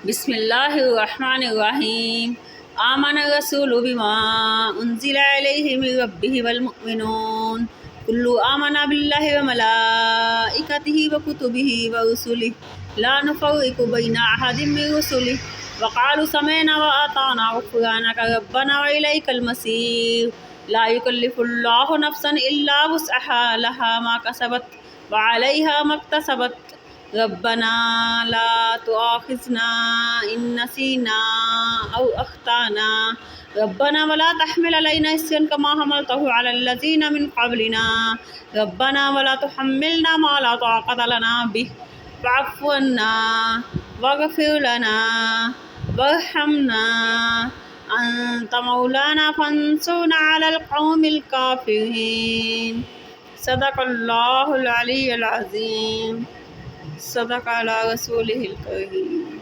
बिस्मिल्लाहिर्रहमानिर्रहीम। आमन रसूलु बिमा उन्ज़िला इलैहि मिन रब्बिहि वल मुअ्मिनून कुल्लु आमना बिल्लाहि व मलाइकतिहि व कुतुबिहि व रुसुलिहि ला नुफ़र्रिक़ु बैना अहदिम मिन रुसुलिहि व क़ालू समिअना व अताअना ग़ुफ़्रानक रब्बना व इलैकल मसीर। ला युकल्लिफ़ुल्लाहु नफ़्सन इल्ला वुस्अहा लहा मा कसबत व अलैहा मक्तसबत। रब्बना ला तुआखिज़ना इन नसीना औ अख्ताना। रब्बना वला तहमिल अलैना इस्रन कमा हमलतहु अलल लज़ीना मिन क़ब्लिना। रब्बना वला तुहम्मिलना मा ला ताक़त लना बिहि वअफ़ु अन्ना वग़फ़िर लना वरहमना अन्त मौलाना फ़ंसुरना अलल क़ौमिल काफ़िरीन। सदक़ल्लाहुल अलिय्युल अज़ीम। सदक़ अला रसूलिहिल करीम।